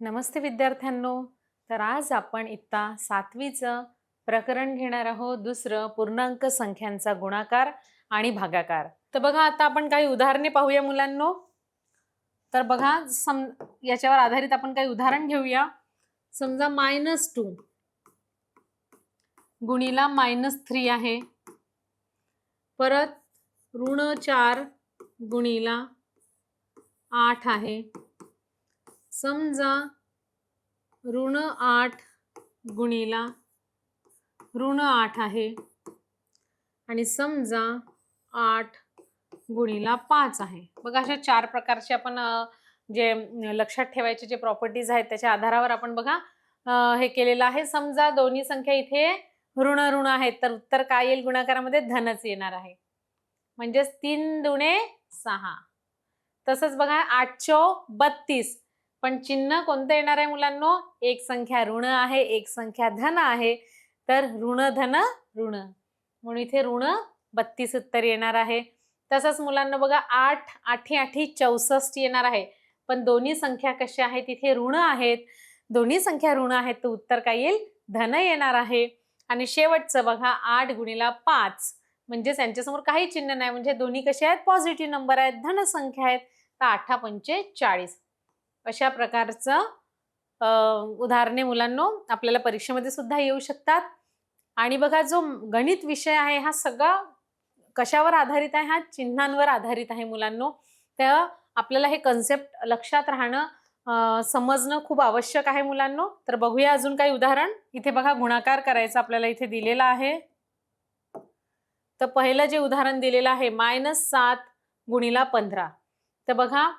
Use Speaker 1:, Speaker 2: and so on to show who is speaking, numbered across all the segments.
Speaker 1: नमस्ते विद्यार्थ्यांनो. तर आज आपण इत्ता 7वीचं प्रकरण घेणार आहोत, दुसरं पूर्णांक संख्यांचा गुणाकार आणि भागाकार. तर बघा, आता आपण काही उदाहरणे पाहूया मुलांनो. तर बघा, याच्यावर आधारित आपण काही उदाहरण घेऊया. समजा -2 गुणिला -3 आहे, परत -4 गुणिला 8 आहे. समजा -8 गुणिला -8 आहे आणि समजा 8 गुणिला 5 आहे. बघा, अशा 4 प्रकारचे आपण जे लक्षात ठेवायचे जे प्रॉपर्टीज आहेत त्याच्या आधारावर आपण बघा हे केलेलं आहे. समजा दोन्ही संख्या इथे ऋण ऋण आहेत, तर उत्तर काय येईल? गुणाकारामध्ये धनच येणार आहे. म्हणजेच 3 दुणे 6. तसंच बघा 8 चौ 32, पण चिन्ह कोणतं येणार आहे मुलांनो? एक संख्या ऋण आहे, एक संख्या धन आहे, तर ऋण धन ऋण, म्हणून इथे ऋण 32 उत्तर येणार आहे. तसंच मुलांना बघा 8 8 8 64 येणार आहे, पण दोन्ही संख्या कशा आहेत? इथे ऋण आहेत, दोन्ही संख्या ऋण आहेत, तर उत्तर काय येईल? धन येणार आहे. आणि शेवटचं बघा 8 गुणिला 5, म्हणजेच यांच्यासमोर काही चिन्ह नाही, म्हणजे दोन्ही कसे आहेत? पॉझिटिव्ह नंबर आहेत, धन संख्या आहेत, तर 8 पंचे 40. अशा प्रकारचं उदाहरणे मुलांनो आपल्याला परीक्षेमध्ये सुद्धा येऊ शकतात. आणि बघा, जो गणित विषय आहे हा सगळा कशावर आधारित आहे? हा चिन्हांवर आधारित आहे मुलांनो. तर आपल्याला हे कन्सेप्ट लक्षात राहणं समजणं खूप आवश्यक आहे मुलांनो. तर बघूया अजून काही उदाहरण. इथे बघा, गुणाकार करायचा आपल्याला इथे दिलेला आहे. तर पहिलं जे उदाहरण दिलेलं आहे -7 गुणिला 15. तर बघा,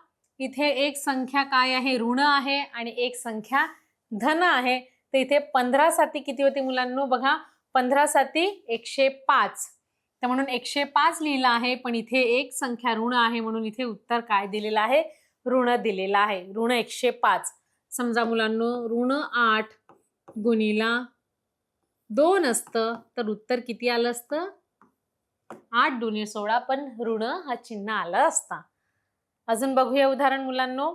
Speaker 1: इथे एक संख्या काय आहे? ऋण आहे, आणि एक संख्या धन आहे. तर इथे 15 साती किती होती मुलांनो? बघा, 15 साती 105, तर म्हणून 105 लिहिलं आहे, पण इथे एक संख्या ऋण आहे, म्हणून इथे उत्तर काय दिलेलं आहे? ऋण दिलेलं आहे, ऋण 105. समजा मुलांनो ऋण 8 गुणिला 2 असतं, तर उत्तर किती आलं असतं? 8 दुणे 16, पण ऋण हा चिन्ह आला असता. अजून बघूया उदाहरण मुलांनो.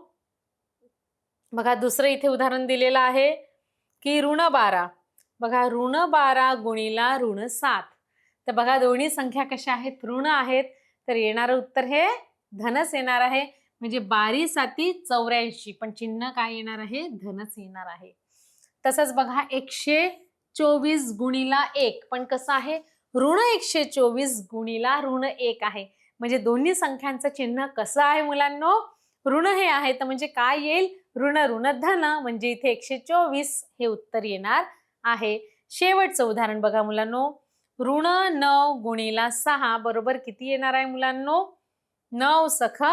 Speaker 1: बघा, दुसरं इथे उदाहरण दिलेलं आहे की ऋण 12. बघा, ऋण 12 गुणिला ऋण 7. तर बघा, दोन्ही संख्या कशा आहेत? ऋण आहेत, तर येणारं उत्तर हे धनच येणार आहे. म्हणजे 12 साती 84, पण चिन्ह काय येणार आहे? धनच येणार आहे. तसंच बघा 124 गुणिला 1, पण कसं आहे? ऋण 124 गुणिला ऋण 1 आहे. म्हणजे दोन्ही संख्यांचं चिन्ह कसं आहे मुलांनो? ऋण हे आहे, तर म्हणजे काय येईल? ऋण ऋण धन, म्हणजे इथे 124 हे उत्तर येणार आहे. शेवटचं उदाहरण बघा मुलांनो. ऋण 9 गुणिला 6 बरोबर किती येणार आहे मुलांनो? 9 सख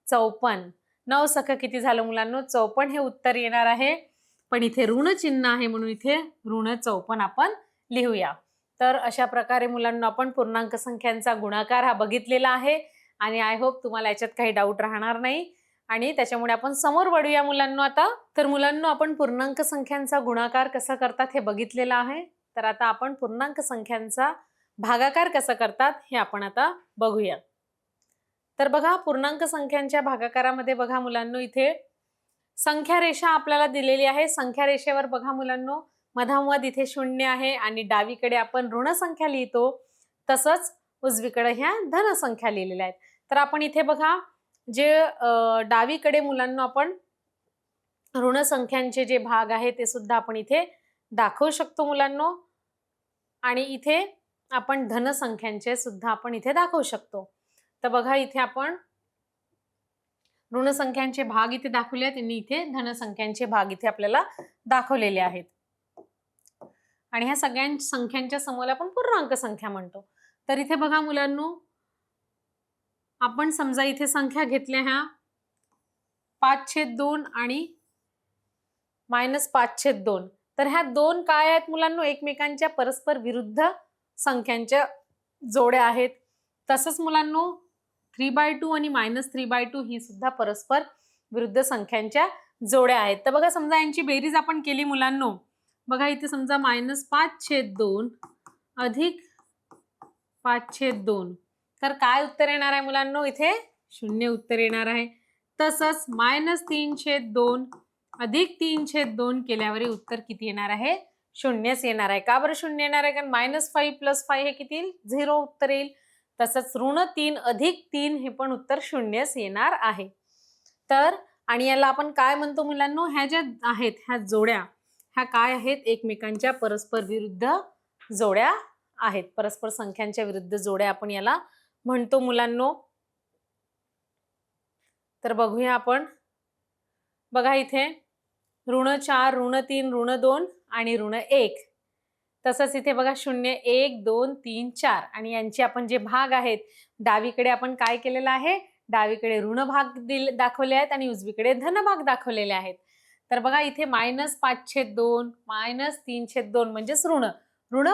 Speaker 1: 54. 9 सख किती झालं मुलांनो? 54 हे उत्तर येणार आहे. पण इथे ऋण चिन्ह आहे, म्हणून इथे ऋण 54 आपण लिहूया. तर अशा प्रकारे मुलांना आपण पूर्णांक संख्यांचा गुणाकार हा बघितलेला आहे, आणि आय होप तुम्हाला याच्यात काही डाऊट राहणार नाही. आणि त्याच्यामुळे आपण समोर वळूया मुलांना आता. तर मुलांना आपण पूर्णांक संख्यांचा गुणाकार कसा करतात हे बघितलेलं आहे. तर आता आपण पूर्णांक संख्यांचा भागाकार कसा करतात हे आपण आता बघूया. तर बघा, पूर्णांक संख्यांच्या भागाकारामध्ये बघा मुलांनो, इथे संख्या रेषा आपल्याला दिलेली आहे. संख्या रेषेवर बघा मुलांनो, मधामध इथे 0 आहे, आणि डावीकडे आपण ऋण संख्या लिहितो, तसंच उजवीकडे ह्या धन संख्या लिहिलेल्या आहेत. तर आपण इथे बघा, जे डावीकडे मुलांना आपण ऋण संख्यांचे जे भाग आहे ते सुद्धा आपण इथे दाखवू शकतो मुलांनो, आणि इथे आपण धन संख्यांचे सुद्धा आपण इथे दाखवू शकतो. तर बघा, इथे आपण ऋण संख्यांचे भाग इथे दाखवले आहेत, आणि इथे धन संख्यांचे भाग इथे आपल्याला दाखवलेले आहेत. आणि ह्या सगळ्या संख्यांच्या समूहाला आपण पूर्णांक संख्या म्हणतो. तर इथे बघा मुलांनो, आपण समजा इथे संख्या घेतल्या ह्या 5/2 आणि -5/2. तर ह्या दोन काय आहेत मुलांनो? एकमेकांच्या परस्पर विरुद्ध संख्यांच्या जोड्या आहेत. तसंच मुलांनो 3/2 आणि -3/2 ही सुद्धा परस्पर विरुद्ध संख्यांच्या जोड्या आहेत. तर बघा, समजा यांची बेरीज आपण केली मुलांनो. बघा, इथे समजा -5/2 अधिक 5/2, तर काय उत्तर येणार आहे मुलांनो? इथे 0 उत्तर येणार आहे. तसंच -3/2 अधिक 3/2 केल्यावर उत्तर किती येणार आहे? शून्यच येणार आहे. का बरं शून्य येणार आहे? कारण -5 + 5 हे किती येईल? 0 उत्तर येईल. तसंच -3 अधिक 3 हे पण उत्तर शून्यच येणार आहे. तर आणि याला आपण काय म्हणतो मुलांनो? ह्या ज्या आहेत ह्या जोड्या, ह्या काय आहेत? एकमेकांच्या परस्पर विरुद्ध जोड्या आहेत. परस्पर संख्यांच्या विरुद्ध जोड्या आपण याला म्हणतो मुलांनो. तर बघूया आपण. बघा इथे -4, -3, -2 आणि -1. तसंच इथे बघा 0, 1, 2, 3, 4 आणि यांचे आपण जे भाग आहेत, डावीकडे आपण काय केलेलं आहे? डावीकडे ऋण भाग दाखवले आहेत आणि उजवीकडे धन भाग दाखवलेले आहेत. तर बघा इथे -5/2, -3/2 म्हणजेच ऋण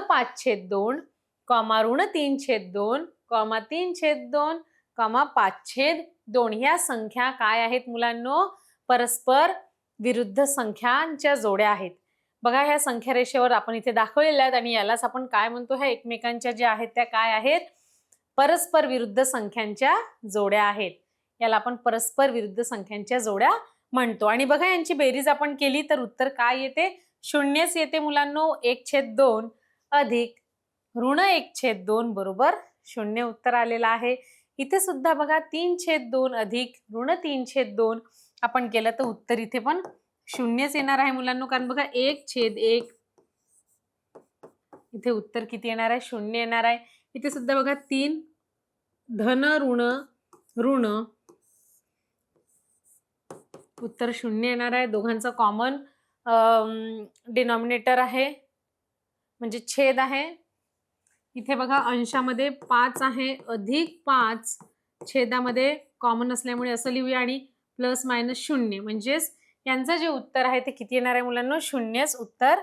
Speaker 1: 5/2, -3/2, -3/2, -5/2 ह्या संख्या काय आहेत मुलांनो? परस्पर विरुद्ध संख्यांच्या जोड्या आहेत. बघा ह्या संख्या रेषेवर आपण इथे दाखवलेल्या आहेत आणि यालाच आपण काय म्हणतो? ह्या एकमेकांच्या ज्या आहेत त्या काय आहेत? परस्पर विरुद्ध संख्यांच्या जोड्या आहेत. याला आपण परस्पर विरुद्ध संख्यांच्या जोड्या म्हणतो. आणि बघा यांची बेरीज आपण केली तर उत्तर काय येते? शून्यच येते मुलांनो. 1/2 अधिक -1/2 बरोबर 0 उत्तर आलेलं आहे. इथे सुद्धा बघा 3/2 अधिक -3/2 आपण केलं तर उत्तर इथे पण शून्यच येणार आहे मुलांनो. कारण बघा 1/1 इथे उत्तर किती येणार आहे? 0 येणार आहे. इथे सुद्धा बघा 3 धन ऋण ऋण उत्तर 0 येणार आहे. दोघांचं कॉमन डिनॉमिनेटर आहे म्हणजे छेद आहे. इथे बघा अंशामध्ये 5 आहे अधिक 5 छेदामध्ये कॉमन असल्यामुळे असं लिहूया आणि ±0 म्हणजेच यांचं जे उत्तर आहे ते किती येणार आहे मुलांनो? शून्यच उत्तर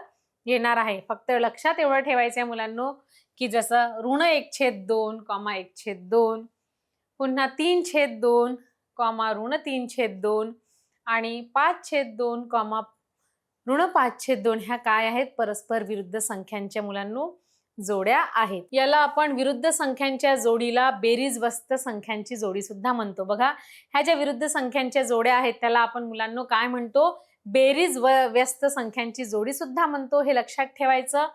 Speaker 1: येणार आहे. फक्त लक्षात एवढं ठेवायचं आहे मुलांनो की जसं -1/2, -1/2 पुन्हा 3/2, -3/2 आणि 5/2, -5/2 ह्या काय आहेत? परस्पर विरुद्ध संख्यांच्या मुलांनो जोड्या आहेत. याला आपण विरुद्ध संख्यांच्या जोडीला बेरीज व्यस्त संख्यांची जोडी सुद्धा म्हणतो. बघा ह्या ज्या विरुद्ध संख्यांच्या जोड्या आहेत त्याला आपण मुलांनो काय म्हणतो? बेरीज व्यस्त संख्यांची जोडी सुद्धा म्हणतो. हे लक्षात ठेवायचं.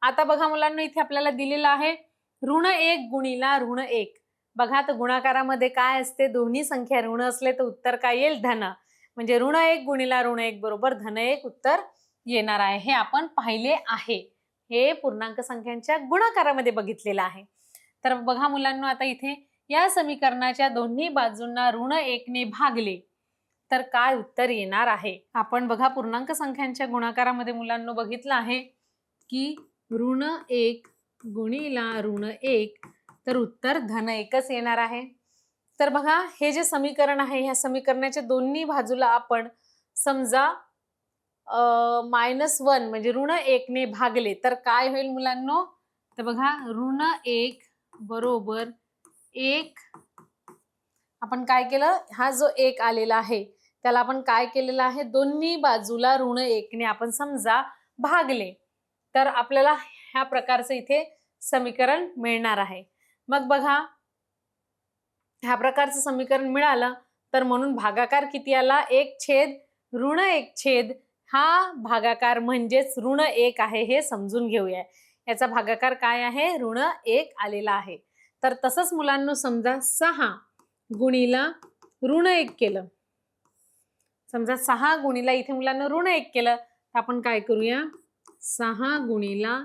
Speaker 1: आता बघा मुलांनो इथे आपल्याला दिलेलं आहे -1 गुणिला -1. बघा तर गुणाकारामध्ये काय असते? दोन्ही संख्या ऋण असले तर उत्तर काय येईल? धन. म्हणजे -1 गुणिला -1 बरोबर -1 उत्तर येणार आहे. हे आपण पाहिले आहे. हे पूर्णांक संख्यांच्या गुणाकारामध्ये बघितलेलं आहे. तर बघा मुलांनो आता इथे या समीकरणाच्या दोन्ही बाजूंना -1 ने भागले तर काय उत्तर येणार आहे? आपण बघा पूर्णांक संख्यांच्या गुणाकारामध्ये मुलांनो बघितलं आहे की -1 गुणिला -1 तर उत्तर धन1च येणार आहे. तर बघा हे जे समीकरण आहे ह्या समीकरणाच्या दोन्ही बाजूला आपण समजा -1 म्हणजे -1 ने भागले तर काय होईल मुलांनो? तर बघा -1 बरोबर 1 आपण काय केलं? हा जो 1 आलेला आहे त्याला आपण काय केलेलं आहे? दोन्ही बाजूला -1 ने आपण समजा भागले तर आपल्याला ह्या प्रकारचं इथे समीकरण मिळणार आहे. मग बघा ह्या प्रकारचं समीकरण मिळालं तर म्हणून भागाकार किती आला? 1/1 हा भागाकार म्हणजेच -1 आहे हे समजून घेऊया. याचा भागाकार काय आहे? -1 आलेला आहे. तर तसंच मुलांनो समजा 6 गुणिला -1 केलं. समजा 6 गुणिला इथे मुलांना -1 केलं तर आपण काय करूया? 6 गुणिला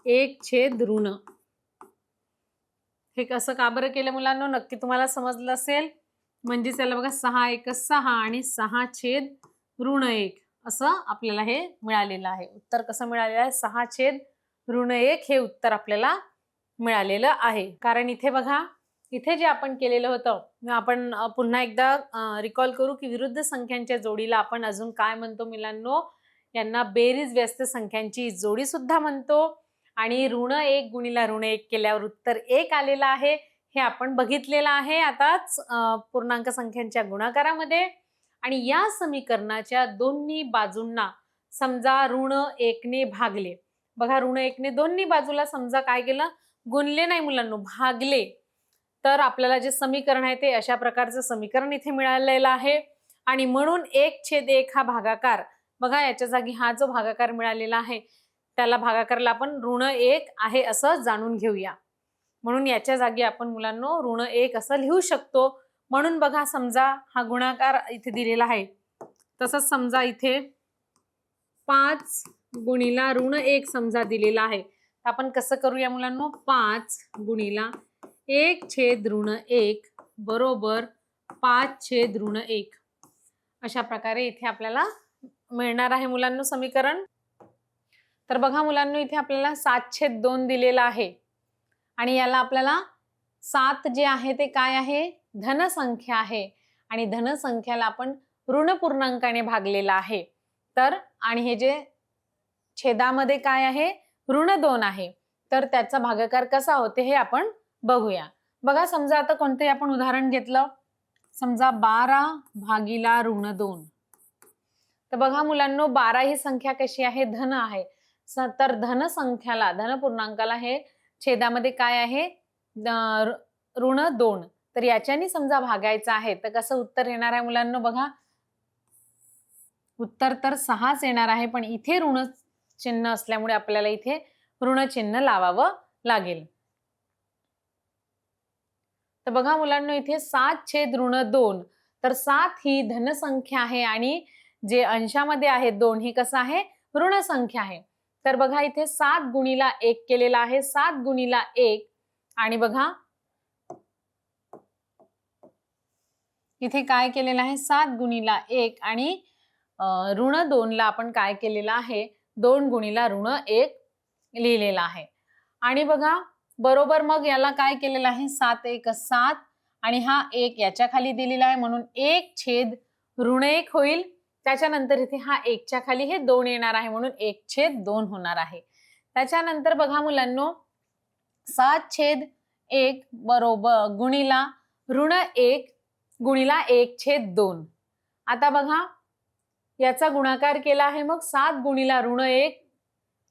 Speaker 1: 1/ऋण. हे कसं का बरं केलं मुलांनो? नक्की तुम्हाला समजलं असेल. म्हणजे त्याला बघा 6 × 6 आणि 6/1 असं आपल्याला हे मिळालेलं आहे. उत्तर कसं मिळालेलं आहे? 6/1 हे उत्तर आपल्याला मिळालेलं आहे. कारण इथे बघा इथे जे आपण केलेलं होतं आपण पुन्हा एकदा रिकॉल करू की विरुद्ध संख्यांच्या जोडीला आपण अजून काय म्हणतो मुलांनो? यांना बेरीज व्यस्त संख्यांची जोडी सुद्धा म्हणतो. आणि -1 गुणिला -1 केल्यावर उत्तर 1 आलेलं आहे. हे आपण बघितलेलं आहे आताच पूर्णांक संख्यांच्या गुणाकारामध्ये. आणि या समीकरणाच्या दोन्ही बाजूंना समजा -1 ने भागले. बघा -1 ने दोन्ही बाजूला समजा काय केलं? गुणले नाही मुलांनो, भागले. तर आपल्याला जे समीकरण आहे ते अशा प्रकारचं समीकरण इथे मिळालेलं आहे. आणि म्हणून 1/1 हा भागाकार बघा याच्या जागी हा जो भागाकार मिळालेला आहे त्याला भागाकारला आपण ऋण 1 आहे असं जाणून घेऊया. म्हणून याच्या जागी आपण मुलांनो ऋण 1 असं लिहू शकतो. म्हणून बघा समजा हा गुणाकार इथे दिलेला आहे, तसंच समजा इथे 5 गुणिला ऋण 1 समजा दिलेला आहे, तर आपण कसं करूया मुलांनो, 5 गुणिला 1 छेद ऋण 1 बरोबर 5 छेद ऋण 1 अशा प्रकारे इथे आपल्याला मिळणार आहे मुलांनो समीकरण. तर बघा मुलांनो इथे आपल्याला 7/2 दिलेला आहे आणि याला आपल्याला 7 जे आहे ते काय आहे, धन संख्या आहे आणि धन संख्याला आपण ऋण पूर्णांकाने भागलेला आहे. तर आणि हे जे छेदामध्ये काय आहे, ऋण 2 आहे, तर त्याचा भागाकार कसा होते हे आपण बघूया. बघा समजा आता कोणते आपण उदाहरण घेतलं, समजा 12 भागिला ऋण 2. तर बघा मुलांनो 12 ही संख्या कशी आहे, धन आहे. तर धन संख्याला, धन पूर्णांकाला हे छेदामध्ये काय आहे, ऋण 2. तर याच्यानी समजा भागायचं आहे तर कसं उत्तर येणार आहे मुलांनो, बघा उत्तर तर 6च येणार आहे, पण इथे ऋण चिन्ह असल्यामुळे आपल्याला इथे ऋण चिन्ह लावावं लागेल. तर बघा मुलांनो इथे 7 छेद ऋण 2, तर 7 ही धन संख्या आहे आणि जे अंशामध्ये आहे 2 ही कसं आहे, ऋण संख्या आहे. तर बघा इथे 7 गुणिला 1 केलेला आहे, 7 गुणिला 1 आणि बघा इथे काय केलेलं आहे, 7 गुणिला 1 आणि ऋण 2 ला आपण काय केलेलं आहे, 2 गुणिला ऋण 1 लिहिलेला आहे. आणि बघा बरोबर मग याला काय केलेलं आहे, 7 1 7 आणि हा 1 याच्या खाली दिलेला आहे म्हणून 1 छेद ऋण 1 होईल. त्याच्यानंतर इथे हा 1 च्या खाली हे 2 येणार आहे म्हणून 1 छेद 2 होणार आहे. त्याच्यानंतर बघा मुलांनो 7 छेद 1 बरोबर गुणिला ऋण 1 गुणिला 1 छेद 2. आता बघा याचा गुणाकार केला आहे, मग 7 गुणिला ऋण 1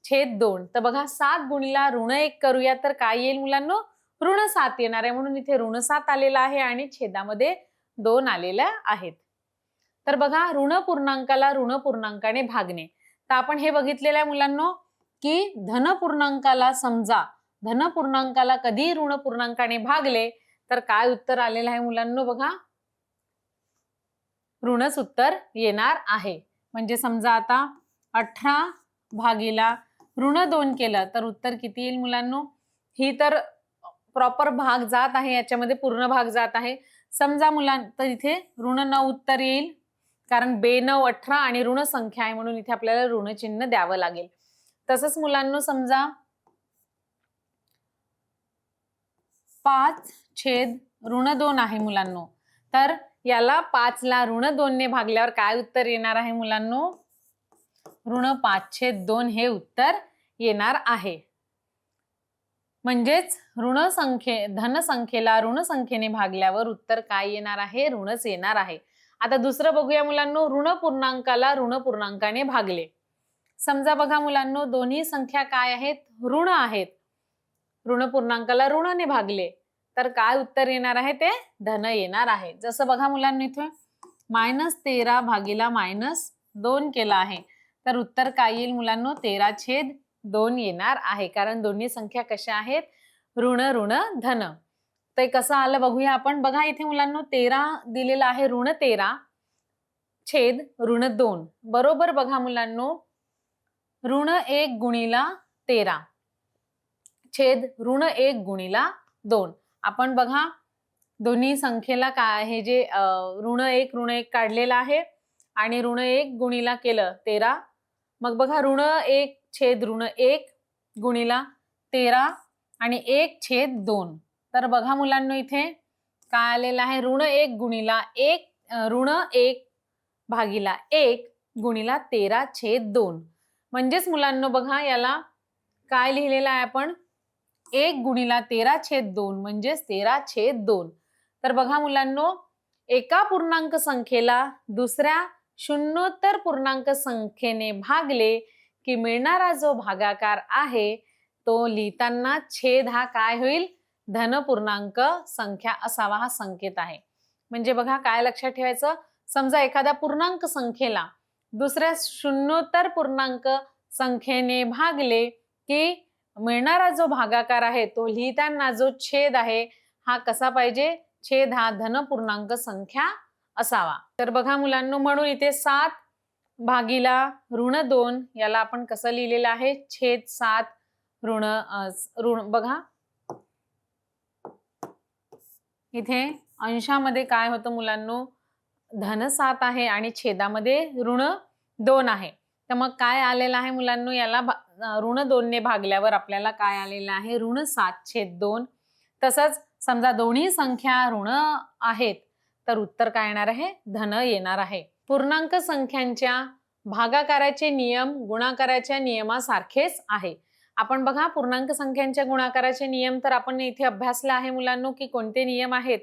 Speaker 1: छेद 2. तर बघा 7 गुणिला ऋण 1 करूया तर काय येईल मुलांनो, ऋण 7 येणार आहे म्हणून इथे ऋण 7 आलेला आहे आणि छेदामध्ये 2 आलेल्या आहेत. तर बघा ऋण पूर्णांकाला ऋण पूर्णांकाने भागणे. तर आपण हे बघितलेलं आहे मुलांनो की धन पूर्णांकाला समजा धन पूर्णांकाला कधी ऋण पूर्णांकाने भागले तर काय उत्तर आलेलं आहे मुलांनो, बघा ऋणच उत्तर येणार आहे. म्हणजे समजा आता 18 भागिला ऋण 2 केलं तर उत्तर किती येईल मुलांनो, ही तर प्रॉपर भाग जात आहे, याच्यामध्ये पूर्ण भाग जात आहे. समजा मुलांना तर इथे ऋण 9 उत्तर येईल, कारण 2 9 18 आणि ऋण संख्या आहे म्हणून इथे आपल्याला ऋण चिन्ह द्यावं लागेल. तसंच मुलांनो समजा 5 छेद ऋण 2 आहे मुलांनो, तर याला 5 ला ऋण 2 ने भागल्यावर काय उत्तर येणार आहे मुलांनो, ऋण 5/2 हे उत्तर येणार आहे. म्हणजेच धन संख्येला ऋण संख्येने भागल्यावर उत्तर काय येणार आहे, ऋणच येणार आहे. आता दुसरं बघूया मुलांनो, ऋण पूर्णांकाला ऋण पूर्णांकाने भागले. समजा बघा मुलांनो दोन्ही संख्या काय आहेत, ऋण आहेत, ऋण पूर्णांकाला ऋणाने भागले तर काय उत्तर येणार आहे, ते धन येणार आहे. जसं बघा मुलांनो इथे -13 भागिला -2 केला आहे तर उत्तर काय येईल मुलांनो, 13/2 येणार आहे, कारण दोन्ही संख्या कशा आहेत, ऋण ऋण धन. तर कसं आलं बघूया आपण. बघा इथे मुलांनो 13 दिलेला आहे, ऋण 13 छेद ऋण 2 बरोबर बघा मुलांनो ऋण 1 गुणिला 13 छेद ऋण 1 गुणिला 2. आपण बघा दोन्ही संख्येला काय हे जे ऋण 1 काढलेला आहे आणि ऋण 1 गुणिला केलं 13, मग बघा ऋण 1 छेद ऋण 1 गुणिला 13 आणि 1/2. तर बघा मुलांनो इथे काय आलेलं आहे, ऋण 1 गुणिला 1 ऋण 1 भागिला 1 गुणिला 13/2. म्हणजेच मुलांनो बघा याला काय लिहिलेलं आहे आपण, 1 गुणिला 13/2 म्हणजेच 13/2. तर बघा मुलांनो एका पूर्णांक संख्येला दुसऱ्या शून्योत्तर पूर्णांक संख्येने भागले की मिळणारा जो भागाकार आहे तो लिहिताना छेद हा काय होईल, धन पूर्णांक संख्या असावा हा संकेत आहे. म्हणजे बघा काय लक्षात ठेवायचं, समजा एखाद्या पूर्णांक संख्येला दुसऱ्या शून्योत्तर पूर्णांक संख्येने भागले की मिळणारा जो भागाकार आहे तो लिहिताना जो छेद आहे हा कसा पाहिजे, छेद हा धन पूर्णांक संख्या असावा. तर बघा मुलांनो, म्हणून इथे 7 भागिला ऋण 2 याला आपण कसं लिहिलेलं आहे, छेद 7 ऋण बघा इथे अंशामध्ये काय होतं मुलांनो, धन 7 आहे आणि छेदामध्ये ऋण 2 आहे. तर मग काय आलेलं आहे मुलांनो, याला ऋण 2 ने भागल्यावर आपल्याला काय आलेलं आहे, ऋण 7/2. तसंच समजा दोन्ही संख्या ऋण आहेत तर उत्तर काय येणार आहे, धन येणार आहे. पूर्णांक संख्यांच्या भागाकाराचे नियम गुणाकाराच्या नियमासारखेच आहे. आपण बघा पूर्णांक संख्यांच्या गुणाकाराचे नियम तर आपण इथे अभ्यासला आहे मुलांनो की कोणते नियम आहेत,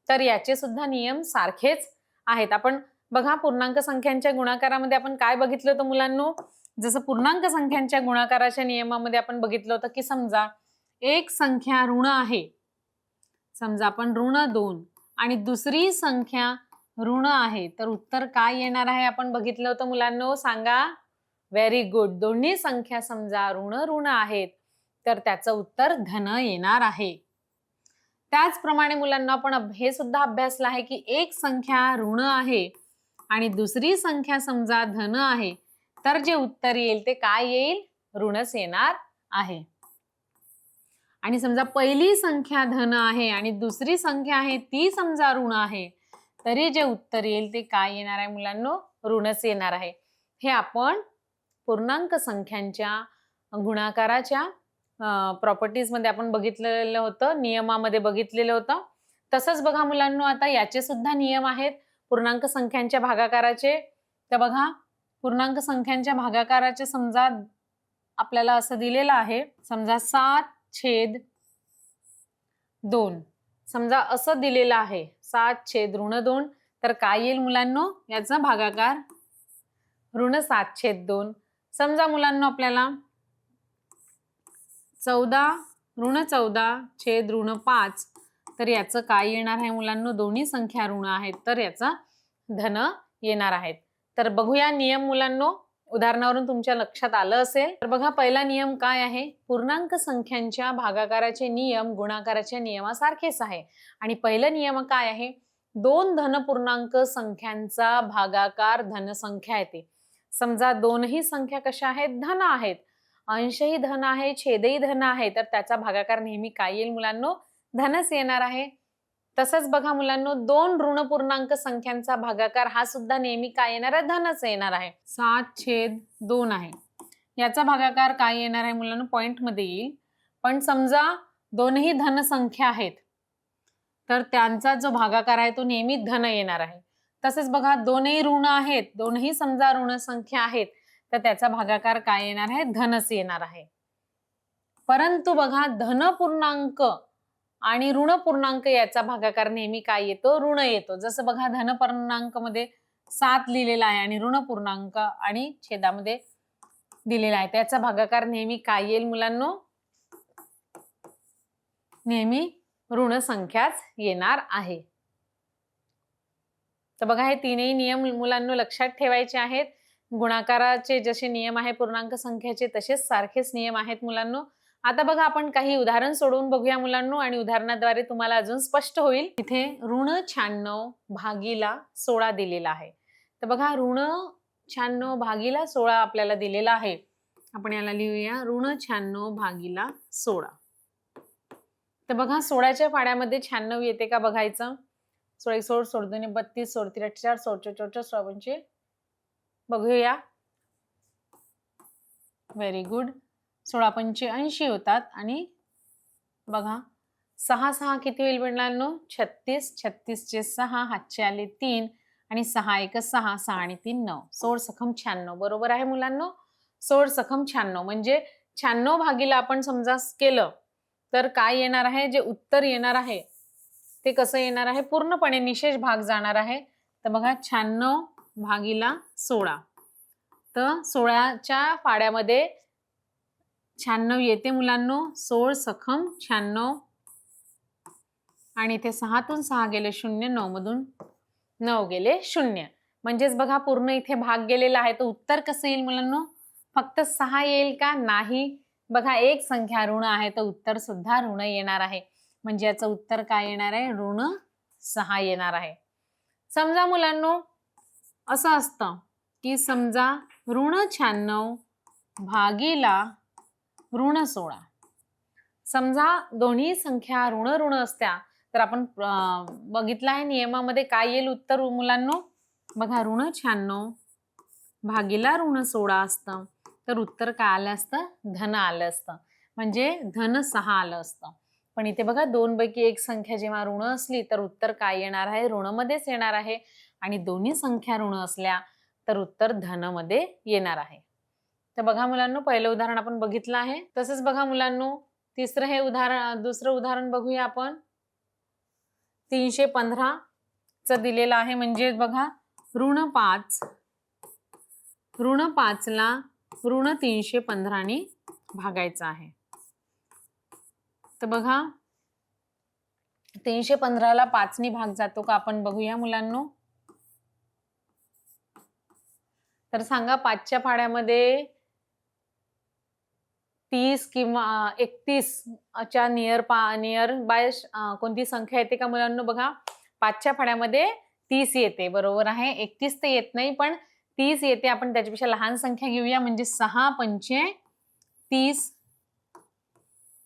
Speaker 1: तर याचे सुद्धा नियम सारखेच आहेत. आपण बघा पूर्णांक संख्यांच्या गुणाकारामध्ये आपण काय बघितलं होतं मुलांनो, जसं पूर्णांक संख्यांच्या गुणाकाराच्या नियमामध्ये आपण बघितलं होतं की समजा एक संख्या ऋण आहे, समजा आपण ऋण 2 आणि दुसरी संख्या ऋण आहे, तर उत्तर काय येणार आहे आपण बघितलं होतं मुलांनो, सांगा. Very good. दोन्ही संख्या समजा ऋण ऋण आहेत तर त्याचं उत्तर धन येणार आहे. त्याचप्रमाणे मुलांना आपण हे सुद्धा अभ्यासलं आहे की एक संख्या ऋण आहे आणि दुसरी संख्या समजा धन आहे तर जे उत्तर येईल ते काय येईल, ऋणच येणार आहे. आणि समजा पहिली संख्या धन आहे आणि दुसरी संख्या आहे ती समजा ऋण आहे तरी जे उत्तर येईल ते काय येणार आहे मुलांनो, ऋणच येणार आहे. हे आपण पूर्णांक संख्यांच्या गुणाकाराच्या प्रॉपर्टीज मध्ये आपण बघितलेलं होतं, नियमामध्ये बघितलेलं होतं. तसंच बघा मुलांनो, आता याचे सुद्धा नियम आहेत पूर्णांक संख्यांच्या भागाकाराचे. तर बघा पूर्णांक संख्यांच्या भागाकाराचे समजा आपल्याला असं दिलेलं आहे, समजा 7/2 समजा असं दिलेलं आहे, 7/2 तर काय येईल मुलांनो, याचा भागाकार ऋण 7/2. समजा मुलांनो आपल्याला 14 तर याचं काय येणार आहे मुलांनो, दोन्ही संख्या ऋण आहेत तर याचा धन येणार आहेत. तर बघूया नियम मुलांनो, उदाहरणावरून तुमच्या लक्षात आलं असेल. तर बघा पहिला नियम काय आहे, पूर्णांक संख्यांच्या भागाकाराचे नियम गुणाकाराच्या नियमासारखेच आहे. आणि पहिला नियम काय आहे, दोन धनपूर्णांक संख्यांचा भागाकार धनसंख्या येते. समजा दोनही संख्या कशा आहेत, धन आहेत, अंशही धन आहे छेदही धन आहे तर त्याचा भागाकार नेहमी काय येईल मुलांनो, धनच येणार आहे. तसंच बघा मुलांनो, दोन ऋणपूर्णांक संख्यांचा भागाकार हा सुद्धा नेहमी काय येणार आहे, धनच येणार आहे. 7/2 आहे, याचा भागाकार काय येणार आहे मुलांनो, पॉइंट मध्ये येईल. पण समजा दोनही धन संख्या आहेत तर त्यांचा जो भागाकार आहे तो नेहमी धन येणार आहे. तसेच बघा दोनही ऋण आहेत, दोनही समजा ऋण संख्या आहेत तर त्याचा भागाकार काय येणार आहे, धनच येणार आहे. परंतु बघा धनपूर्णांक आणि ऋण पूर्णांक याचा भागाकार नेहमी काय येतो, ऋण येतो. जसं बघा धनपूर्णांक मध्ये 7 लिहिलेला आहे आणि ऋण पूर्णांक आणि छेदामध्ये दिलेला आहे, त्याचा भागाकार नेहमी काय येईल मुलांनो, नेहमी ऋण संख्याच येणार आहे. तर बघा हे तीनही नियम मुलांनो लक्षात ठेवायचे आहेत. गुणाकाराचे जसे नियम आहे पूर्णांक संख्याचे तसेच सारखेच नियम आहेत मुलांनो. आता बघा आपण काही उदाहरण सोडवून बघूया मुलांनो आणि उदाहरणाद्वारे तुम्हाला अजून स्पष्ट होईल. इथे ऋण 96 भागिला 16 दिलेला आहे. तर बघा ऋण 96 भागिला 16 आपल्याला दिलेला आहे. आपण याला लिहूया ऋण 96 भागिला 16. तर बघा 16च्या पाड्यामध्ये 96 येते का बघायचं. 16 16 16 32 16 43 16 44 16 बघूया. Very good. 16 पंचे 80 होतात आणि बघा 6 6 किती होईल मुलांनो, 36. 36 चे 6 हातचे आले 3 आणि 6 1 6 6 आणि 3 9. 16 सखम 96 बरोबर आहे मुलांनो. 16 सखम 96 म्हणजे 96 भागीला आपण समजा केलं तर काय येणार आहे, जे उत्तर येणार आहे ते कसं येणार आहे, पूर्णपणे निशेष भाग जाणार आहे. तर बघा 96 भागीला 16 तर 16च्या पाड्यामध्ये 96 येते मुलांनो. 16 सखम 96 आणि इथे 6 तून 6 गेले 0, 9 मधून 9 गेले 0. म्हणजेच बघा पूर्ण इथे भाग गेलेला आहे. तर उत्तर कसं येईल मुलांनो? फक्त 6 येईल का? नाही. बघा एक संख्या ऋण आहे तर उत्तर सुद्धा ऋण येणार आहे. म्हणजे याचं उत्तर काय येणार आहे? ऋण 6 येणार आहे. समजा मुलांनो असं असतं की समजा ऋण 96 भागीला ऋण 16. समजा दोन्ही संख्या ऋण ऋण असत्या तर आपण बघितलं आहे नियमामध्ये काय येईल उत्तर मुलांनो? बघा ऋण 96 भागीला ऋण 16 असतं तर उत्तर काय आलं असतं? धन आलं असतं. म्हणजे धन 6 आलं असतं. पण इथे बघा दोन पैकी एक संख्या जेव्हा ऋण असली तर उत्तर काय येणार आहे? ऋणमध्येच येणार आहे. आणि दोन्ही संख्या ऋण असल्या तर उत्तर धनमध्ये येणार आहे. तर बघा मुलांनो पहिलं उदाहरण आपण बघितलं आहे. तसंच बघा मुलांनो दुसरं उदाहरण बघूया आपण. 315 चं दिलेलं आहे. म्हणजे बघा ऋण 5 ला ऋण 315 ने भागायचं आहे. तर बघा 315 ला 5 ने भाग जातो का आपण बघूया मुलांनो. तर सांगा 5च्या पाड्यामध्ये 30 किंवा 31 च्या नियर बाय कोणती संख्या येते का मुलांनो? बघा 5च्या पाड्यामध्ये 30 येते, बरोबर आहे. 31 तर येत नाही पण 30 येते. आपण त्याच्यापेक्षा लहान संख्या घेऊया म्हणजे 6 पंचे 30.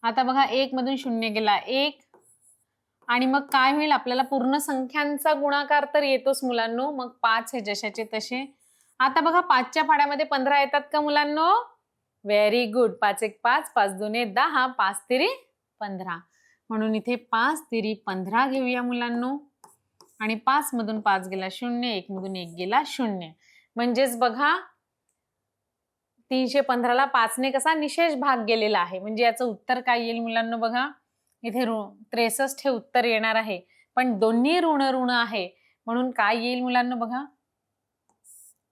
Speaker 1: आता बघा 1 मधून 0 गेला 1 आणि मग काय होईल? आपल्याला पूर्ण संख्यांचा गुणाकार तर येतोच मुलांनो. मग 5 हे जशाचे तसे. आता बघा 5च्या पाड्यामध्ये 15 येतात का मुलांनो? Very good. 5 1 5 5 2 10 5 3 15. म्हणून इथे 5 3 15 घेऊया मुलांनो. आणि 5 मधून 5 गेला 0, 1 मधून 1 गेला 0. म्हणजेच बघा 315 ला 5 ने कसा निशेष भाग गेलेला आहे. म्हणजे याचं उत्तर काय येईल मुलांनो? बघा इथे 63 हे उत्तर येणार आहे. पण दोन्ही ऋण ऋण आहे म्हणून काय येईल मुलांनो? बघा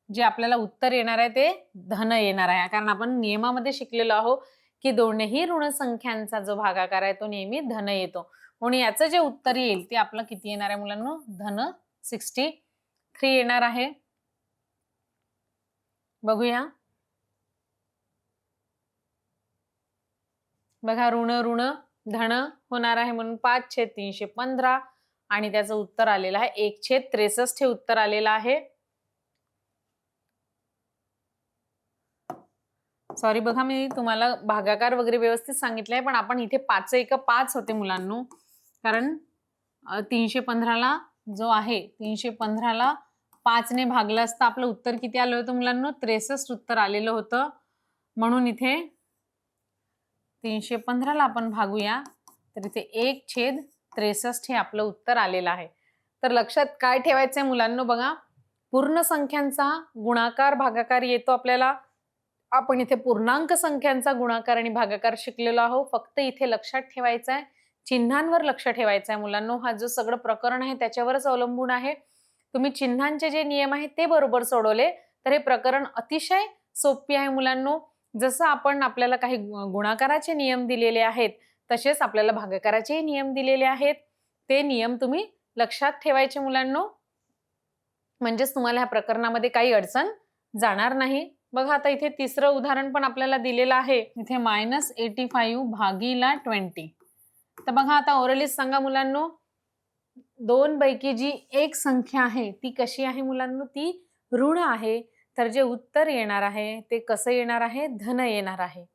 Speaker 1: जे आपल्याला उत्तर येणार आहे ते धन येणार आहे. कारण आपण नियमामध्ये शिकलेलो आहोत की दोन्ही ऋण संख्यांचा जो भागाकार आहे तो नेहमी धन येतो. म्हणून याचं जे उत्तर येईल ते आपलं किती येणार आहे मुलांनो? धन 63 येणार आहे. बघूया. बघा ऋण ऋण धन होणार आहे म्हणून 5/315 आणि त्याचं उत्तर आलेलं आहे 1/63 हे उत्तर आलेलं आहे. सॉरी बघा मी तुम्हाला भागाकार वगैरे व्यवस्थित सांगितलंय पण आपण इथे 5 1 5 होते मुलांनो. कारण 315 ला जो आहे 315 ला 5 ने भागलं असतं आपलं उत्तर किती आलं होतं मुलांनो? 63 उत्तर आलेलं होतं. म्हणून इथे 315 ला आपण भागूया तर इथे 1/63 हे आपलं उत्तर आलेलं आहे. तर लक्षात काय ठेवायचंय मुलांनो? बघा पूर्ण संख्यांचा गुणाकार भागाकार येतो आपल्याला. आपण इथे पूर्णांक संख्यांचा गुणाकार आणि भागाकार शिकलेलो आहोत. फक्त इथे लक्षात ठेवायचं आहे चिन्हांवर लक्ष ठेवायचं आहे मुलांनो. हा जो सगळं प्रकरण आहे त्याच्यावरच अवलंबून आहे. तुम्ही चिन्हांचे जे नियम आहेत ते बरोबर सोडवले तर हे प्रकरण अतिशय सोपे आहे मुलांनो. जसं आपण आपल्याला काही गुणाकाराचे नियम दिलेले आहेत तसेच आपल्याला भागाकाराचे नियम दिलेले आहेत. ते नियम तुम्ही लक्षात ठेवायचे मुलांनो. म्हणजेच तुम्हाला ह्या प्रकरणामध्ये काही अडचण जाणार नाही. बघा आता इथे तिसरं उदाहरण पण आपल्याला दिलेलं आहे. इथे -85 भागीला 20. तर बघा आता ओरलीच सांगा मुलांनो. दोन पैकी जी एक संख्या आहे ती कशी आहे मुलांनो? ती ऋण आहे. तर जे उत्तर येणार आहे ते कसं येणार आहे? धन येणार आहे.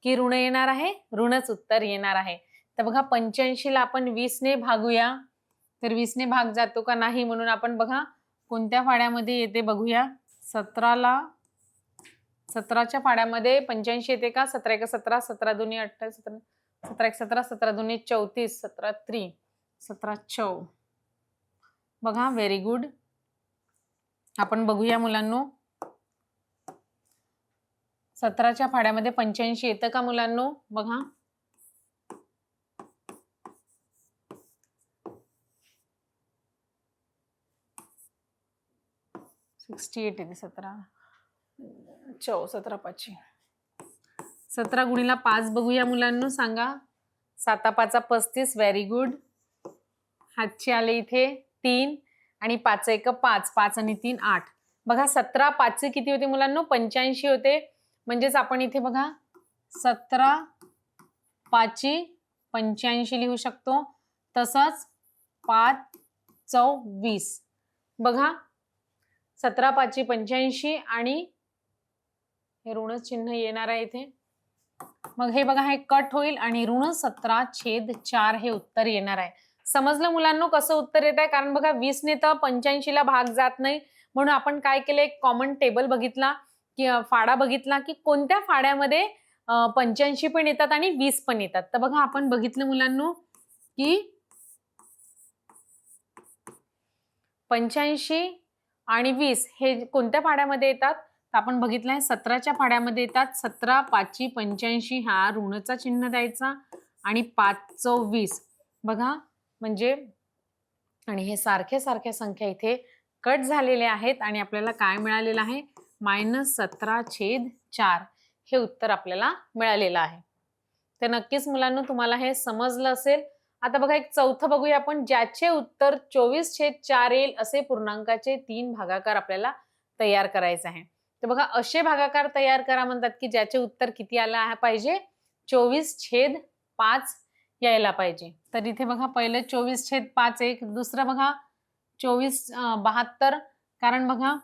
Speaker 1: की ऋण येणार आहे? ऋणच उत्तर येणार आहे. तर बघा 85 ला आपण 20 ने भागूया. तर 20 ने भाग जातो का नाही म्हणून आपण बघा कोणत्या पाड्यामध्ये येते बघूया. 17च्या पाड्यामध्ये 85 येते का? 17 1 17 17 2 28 17 1 17 17 2 34 17 3 17 4. बघा व्हेरी गुड. आपण बघूया मुलांनो 17च्या पाड्यामध्ये 85 येतं का मुलांनो? बघा 68 येते 17 17 5 17 गुणिला 5 बघूया मुलांनो. सांगा 7 5 35. Very good. हातचे आले इथे 3 आणि 5 एक 5, 5 आणि 3 8. बघा 17 5 किती होते मुलांनो? 85 होते. म्हणजेच आपण इथे बघा 17 5 85 लिहू शकतो. तसंच 5 चौ 20. बघा 17 5 85 आणि हे ऋण चिन्ह येणार आहे इथे. मग हे बघा हे कट होईल आणि ऋण 17/4 हे उत्तर येणार आहे. समजलं मुलांनो कसं उत्तर येत आहे? कारण बघा 20 ने तर 85 ला भाग जात नाही, म्हणून आपण काय केलं, एक कॉमन टेबल बघितला की फाडा बघितला की कोणत्या फाड्यामध्ये 85 पण येतात आणि 20 पण येतात. तर बघा आपण बघितलं मुलांनो की 85 आणि 20 हे कोणत्या फाड्यामध्ये येतात? तर आपण बघितलंय 17च्या फाड्यामध्ये येतात. 17 5 85 हा ऋणचा चिन्ह द्यायचा आणि 5 चौ 20. बघा म्हणजे आणि हे सारख्या सारख्या संख्या इथे कट झालेले आहेत आणि आपल्याला काय मिळालेलं आहे? -17/4 हे उत्तर आपल्याला मिळालेलं आहे. तर नक्कीच मुलांनो तुम्हाला हे समजलं असेल. आता बघा एक चौथं बघूया आपण, ज्याचे उत्तर 24/4 येईल असे पूर्णांकाचे 3 भागाकार आपल्याला तयार करायचे आहे. तर बघा असे भागाकार तयार करा म्हणतात की ज्याचे उत्तर किती आला पाहिजे? 24/5 यायला पाहिजे. तर इथे बघा पहिलं 24/5 एक, दुसरं बघा 72, कारण बघा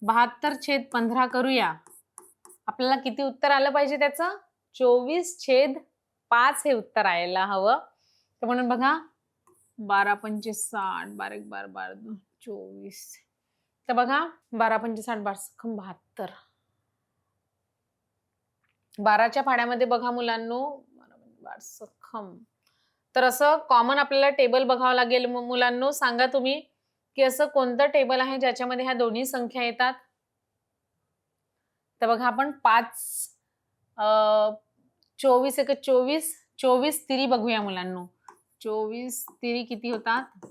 Speaker 1: 72/15 करूया. आपल्याला किती उत्तर आलं पाहिजे त्याचं? 24/5 हे उत्तर यायला हवं. तर म्हणून बघा 12 पंचे 60, 12 1 12 12 2 24. तर बघा 12 पंचे 60 12 सख्खम 72. 12च्या फाड्यामध्ये बघा मुलांनो 12 सख्खम. तर असं कॉमन आपल्याला टेबल बघावं लागेल. मुलांनो सांगा तुम्ही की असं कोणतं टेबल आहे ज्याच्यामध्ये ह्या दोन्ही संख्या येतात? तर बघा आपण 5 24 एक 24, 24 तिरी बघूया मुलांनो. 24 तिरी किती होतात?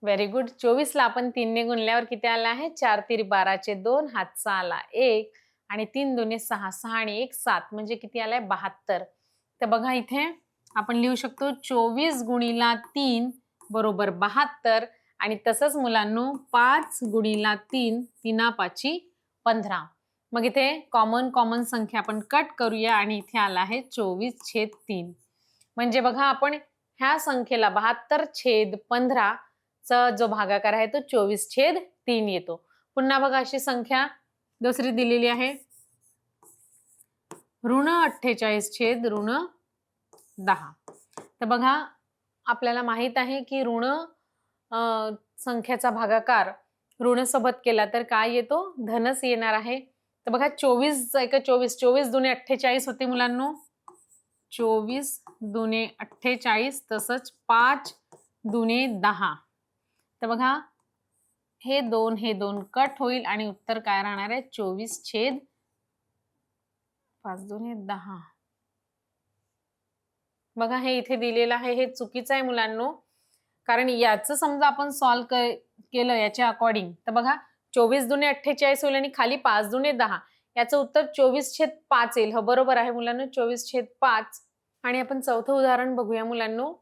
Speaker 1: Very good. 24 ला आपण 3 ने गुणल्यावर किती आला आहे? 4 तिरी 12चे 2, हातचा आला 1 आणि 3 दुने 6, 6 आणि 1 7, म्हणजे किती आलाय? 72. तर बघा इथे आपण लिहू शकतो 24 गुणिला 3 बरोबर 72 आणि तसंच मुलांनो 5 गुणिला 3 3 5 15. मग इथे कॉमन संख्या आपण कट करूया आणि इथे आला आहे 24/3. म्हणजे बघा आपण ह्या संख्येला 72/15 चा जो भागाकार आहे तो 24/3 येतो. पुन्हा बघा अशी संख्या दुसरी दिलेली आहे ऋण 48/10. तर बघा आपल्याला माहित आहे की ऋण संख्याचा भागाकार ऋण सोबत केला तर काय येतो? धनच येणार आहे. तर बघा 24 एक 24, 24 दुने 48 होते मुलांनो. 24 दुने 48, तसंच 5 दुने 10. तर बघा हे दोन कट होईल आणि उत्तर काय राहणार आहे? 24/5 दुने 10. बघा हे इथे दिलेलं आहे, हे चुकीचं आहे मुलांनो. कारण याचं समजा आपण सॉल्व्ह केलं याच्या अकॉर्डिंग, तर बघा 24 दुने 48 होईल आणि खाली 5 दुने 10. याचं उत्तर 24/5 येईल. हो बरोबर आहे मुलांनो, 24/5. आणि आपण चौथं उदाहरण बघूया मुलांनो.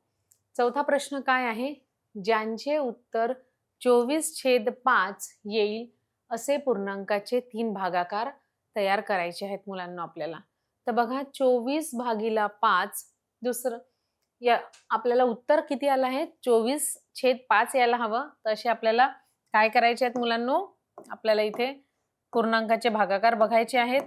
Speaker 1: चौथा प्रश्न काय आहे? ज्यांचे उत्तर 24/5 येईल असे पूर्णांकाचे 3 भागाकार तयार करायचे आहेत मुलांनो आपल्याला. तर बघा 24/5 दुसरं या आपल्याला उत्तर किती आलं आहे? 24/5 यायला हवं. तर असे आपल्याला काय करायचे आहेत मुलांनो? आपल्याला इथे पूर्णांकाचे भागाकार बघायचे आहेत.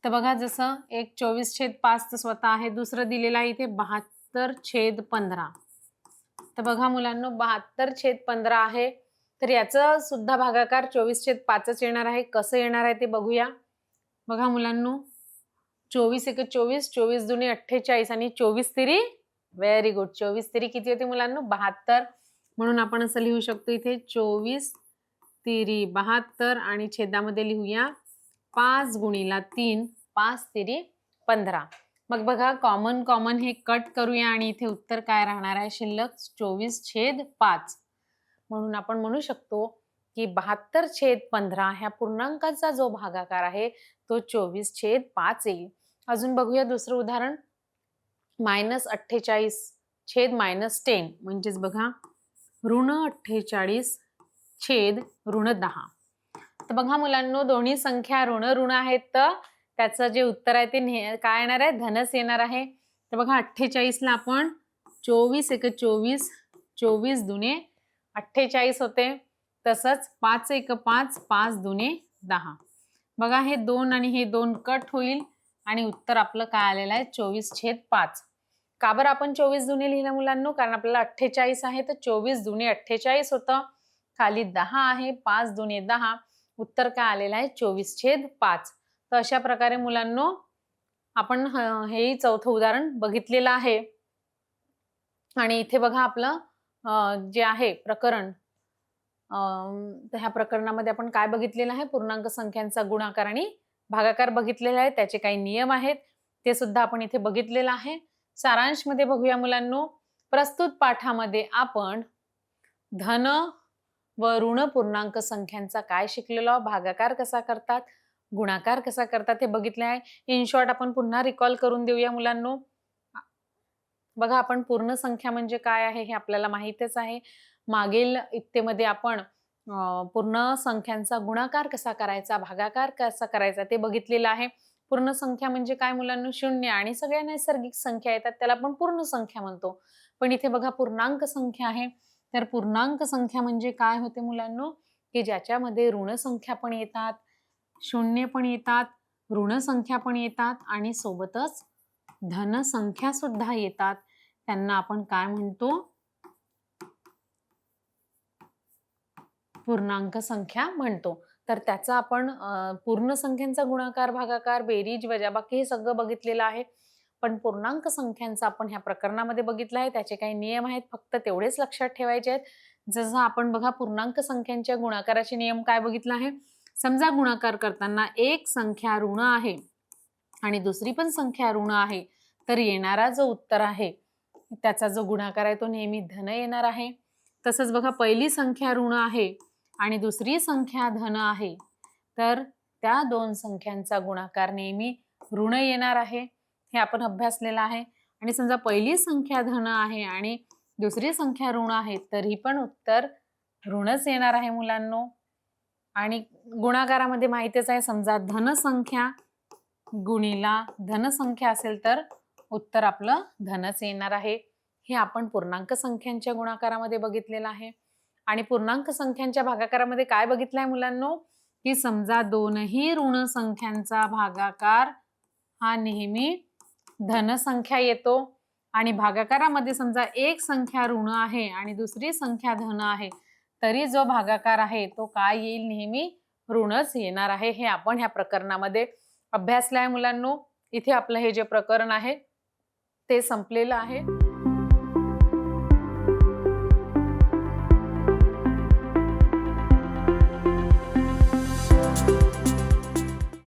Speaker 1: तर बघा जसं एक 24/5 तर स्वतः आहे, दुसरं दिलेलं आहे इथे 72/15. तर बघा मुलांनो 72/15 आहे. तर याचं सुद्धा भागाकार 24/5च येणार आहे. कसं येणार आहे ते बघूया. बघा मुलांनो 24 एक 24, 24 दुने 48 आणि 24 तिरी व्हेरी गुड. 24 तिरी किती होते मुलांनो? 72. म्हणून आपण असं लिहू शकतो इथे 24 तिरी 72 आणि छेदामध्ये लिहूया 5 गुणिला 3, 5 तिरी 15. मग बघा कॉमन हे कट करूया आणि इथे उत्तर काय राहणार आहे शिल्लक? 24/5. म्हणून आपण म्हणू शकतो की 72/15 ह्या पूर्णांकाचा जो भागाकार आहे तो 24/5 येईल. अजून बघूया दुसरं उदाहरण. -48 छेद -10 म्हणजेच बघा ऋण 48 छेद ऋण 10. तर बघा मुलांनो, दोन्ही संख्या ऋण ऋण आहेत, तर त्याचं जे उत्तर आहे ते काय येणार आहे, धनच येणार आहे. तर बघा 48 ला आपण 24 एक 24, 24 दुने 48 होते. तसंच 5 एक 5, 5 दुने 10. बघा हे 2 आणि हे 2 कट होईल आणि उत्तर आपलं काय आलेलं आहे, 24/5. का बरं आपण 24 दुने लिहिलं मुलांनो, कारण आपल्याला 48 आहे, तर 24 दुने 48 होतं. खाली 10 आहे, 5 दुने 10. उत्तर काय आलेलं आहे, 24/5. तर अशा प्रकारे मुलांनो आपण हे चौथं उदाहरण बघितलेलं आहे. आणि इथे बघा आपलं जे आहे प्रकरण, तर ह्या प्रकरणामध्ये आपण काय बघितलेलं आहे, पूर्णांक संख्यांचा गुणाकार आणि भागाकार बघितलेला आहे. त्याचे काही नियम आहेत ते सुद्धा आपण इथे बघितलेलं आहे. सारांश मध्ये बघूया मुलांनो. प्रस्तुत पाठामध्ये आपण धन व ऋण पूर्णांक संख्यांचा काय शिकलेलो, भागाकार कसा करतात, गुणाकार कसा करतात हे बघितले आहे. इन शॉर्ट आपण पुन्हा रिकॉल करून देऊया मुलांनो. बघा आपण पूर्ण संख्या म्हणजे काय आहे हे आपल्याला माहितच आहे. मागील इत्तेमध्ये आपण पूर्ण संख्यांचा गुणाकार कसा करायचा, भागाकार कसा करायचा ते बघितलेलं आहे. पूर्ण संख्या म्हणजे काय मुलांनो, शून्य आणि सगळ्या नैसर्गिक संख्या येतात त्याला आपण पूर्ण संख्या म्हणतो. पण इथे बघा पूर्णांक संख्या आहे, तर पूर्णांक संख्या म्हणजे काय होते मुलांनो, की ज्याच्यामध्ये ऋण संख्या पण येतात, शून्य पण येतात, ऋण संख्या पण येतात आणि सोबतच धन संख्या सुद्धा येतात. त्यांना आपण काय म्हणतो, पूर्णांक संख्या म्हणतो. तर त्याचा आपण पूर्ण संख्यांचा गुणाकार, भागाकार, बेरीज, वजाबाकी हे सगळं बघितलेलं आहे. पण पूर्णांक संख्यांचा आपण ह्या प्रकरणामध्ये बघितलं आहे. त्याचे काही नियम आहेत, फक्त तेवढेच लक्षात ठेवायचे आहेत. जसं आपण बघा पूर्णांक संख्यांच्या गुणाकाराचे नियम काय बघितलं आहे. समजा गुणाकार करताना एक संख्या ऋण आहे आणि दुसरी पण संख्या ऋण आहे, तर येणारा जो उत्तर आहे त्याचा जो गुणाकार आहे तो नेहमी धन येणार आहे. तसंच बघा पहिली संख्या ऋण आहे आणि दुसरी संख्या धन आहे, तर त्या दोन संख्यांचा गुणाकार नेहमी ऋण येणार आहे. हे आपण अभ्यासलेलं आहे. आणि समजा पहिली संख्या धन आहे आणि दुसरी संख्या ऋण आहे, तरी पण उत्तर ऋणच येणार आहे मुलांनो. आणि गुणाकारामध्ये माहितीच आहे, समजा धनसंख्या गुणिला धनसंख्या असेल तर उत्तर आपलं धनच येणार आहे. हे आपण पूर्णांक संख्यांच्या गुणाकारामध्ये बघितलेलं आहे. आणि पूर्णांक संख्यांच्या भागाकारामध्ये काय बघितलं आहे मुलांनो, की समजा दोनही ऋण संख्यांचा भागाकार हा नेहमी धनसंख्या येतो आणि भागाकारामध्ये समजा एक संख्या ऋण आहे आणि दुसरी संख्या धन आहे, तरी जो भागाकार आहे तो काय येईल, नेहमी ऋणच येणार आहे. हे आपण ह्या प्रकरणामध्ये अभ्यासलं आहे मुलांनो. इथे आपलं हे जे प्रकरण आहे ते संपलेलं आहे.